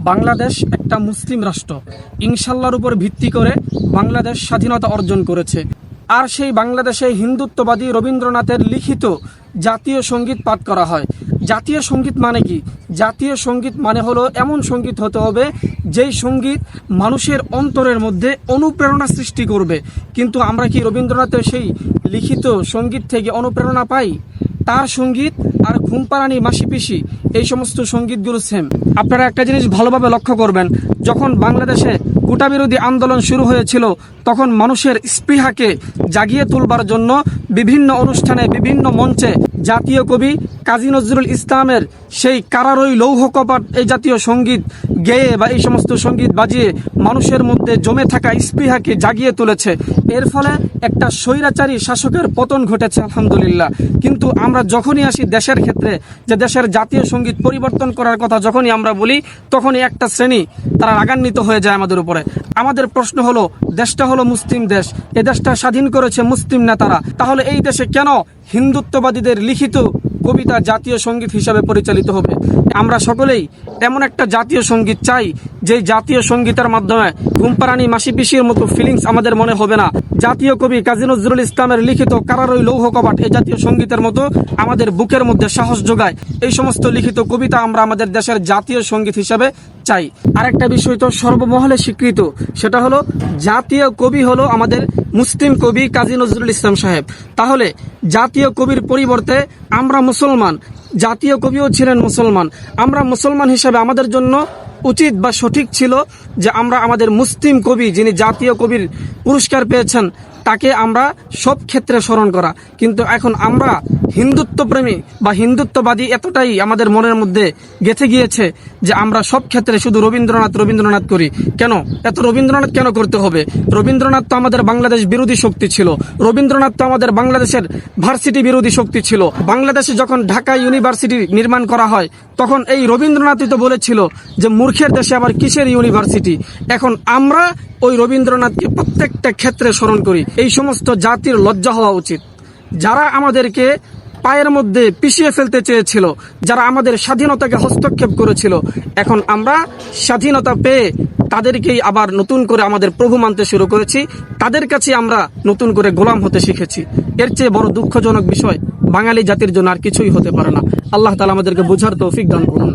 বাংলাদেশ একটা মুসলিম রাষ্ট্র। ইনশাল্লাহর উপর ভিত্তি করে বাংলাদেশ স্বাধীনতা অর্জন করেছে। আর সেই বাংলাদেশে হিন্দুত্ববাদী রবীন্দ্রনাথের লিখিত জাতীয় সঙ্গীত পাঠ করা হয়। জাতীয় সঙ্গীত মানে কি? জাতীয় সঙ্গীত মানে হলো এমন সঙ্গীত হতে হবে যেই সঙ্গীত মানুষের অন্তরের মধ্যে অনুপ্রেরণা সৃষ্টি করবে। কিন্তু আমরা কি রবীন্দ্রনাথের সেই লিখিত সঙ্গীত থেকে অনুপ্রেরণা পাই? তার সঙ্গীত আর ঘুমপাড়ানি মাসি পিসি এই সমস্ত সঙ্গীতগুলো সেম। আপনারা একটা জিনিস ভালোভাবে লক্ষ্য করবেন, যখন বাংলাদেশে কোটা বিরোধী আন্দোলন শুরু হয়েছিল তখন মানুষের স্পৃহাকে জাগিয়ে তুলবার জন্য বিভিন্ন অনুষ্ঠানে বিভিন্ন মঞ্চে জাতীয় কবি কাজী নজরুল ইসলামের সেই কারারই লৌহ কপাট এই জাতীয় সঙ্গীত গেয়ে বা এই সমস্ত সঙ্গীত বাজিয়ে মানুষের মধ্যে জমে থাকা স্পৃহাকে জাগিয়ে তুলেছে। এর ফলে একটা স্বৈরাচারী শাসকের পতন ঘটেছে আলহামদুলিল্লাহ। কিন্তু আমরা যখনই আসি দেশের ক্ষেত্রে, যে দেশের জাতীয় সঙ্গীত পরিবর্তন করার কথা যখনই আমরা বলি, তখনই একটা শ্রেণী তারা রাগান্বিত হয়ে যায় আমাদের উপরে। আমাদের প্রশ্ন হলো, দেশটা হলো মুসলিম দেশ, এ দেশটা স্বাধীন করেছে মুসলিম নেতারা, তাহলে এই দেশে কেন হিন্দুত্ববাদীদের লিখিত কবিতা জাতীয় সঙ্গীত হিসাবে পরিচালিত হবে? আমরা সকলেই এমন একটা জাতীয় সঙ্গীত চাই যে জাতীয় সঙ্গীতের মাধ্যমে ঘুমপাড়ানি মাসি পিসির মতো ফিলিংস আমাদের মনে হবে না। জাতীয় কবি কাজী নজরুল ইসলামের লিখিত কারারই লৌহ কপাট এই জাতীয় সঙ্গীতের মতো আমাদের বুকের মধ্যে সাহস যোগায়। এই সমস্ত লিখিত কবিতা আমরা আমাদের দেশের জাতীয় সঙ্গীত হিসাবে চাই। আরেকটা বিষয় তো সর্বমহলে স্বীকৃত, সেটা হলো জাতীয় কবি হলো আমাদের মুসলিম কবি কাজী নজরুল ইসলাম সাহেব। তাহলে জাতীয় কবির পরিবর্তে আমরা মুসলমান, জাতীয় কবিও ছিলেন মুসলমান, আমরা মুসলমান হিসাবে আমাদের জন্য উচিত বা সঠিক ছিল যে আমরা আমাদের মুসলিম কবি যিনি জাতীয় কবির পুরস্কার পেয়েছেন তাকে আমরা সব ক্ষেত্রে স্মরণ করা। কিন্তু এখন আমরা হিন্দুত্বপ্রেমী বা হিন্দুত্ববাদী এতটাই আমাদের মনের মধ্যে গেঁথে গিয়েছে যে আমরা সব ক্ষেত্রে শুধু রবীন্দ্রনাথ রবীন্দ্রনাথ করি। কেন এত রবীন্দ্রনাথ কেন করতে হবে? রবীন্দ্রনাথ তো আমাদের বাংলাদেশ বিরোধী শক্তি ছিল, রবীন্দ্রনাথ তো আমাদের বাংলাদেশের ভার্সিটি বিরোধী শক্তি ছিল। বাংলাদেশে যখন ঢাকা ইউনিভার্সিটি নির্মাণ করা হয় তখন এই রবীন্দ্রনাথই তো বলেছিল যে মূর্খের দেশে আবার কিসের ইউনিভার্সিটি। এখন আমরা ওই রবীন্দ্রনাথকে প্রত্যেকটা ক্ষেত্রে স্মরণ করি। এই সমস্ত জাতির লজ্জা হওয়া উচিত। যারা আমাদেরকে পায়ের মধ্যে পিষিয়ে ফেলতে চেয়েছিল, যারা আমাদের স্বাধীনতাকে হস্তক্ষেপ করেছিল, এখন আমরা স্বাধীনতা পেয়ে তাদেরকেই আবার নতুন করে আমাদের প্রভু মানতে শুরু করেছি, তাদের কাছে আমরা নতুন করে গোলাম হতে শিখেছি। এর চেয়ে বড় দুঃখজনক বিষয় বাঙালি জাতির জন্য আর কিছুই হতে পারে না। আল্লাহ তাআলা আমাদেরকে বোঝার তৌফিক দান করুন।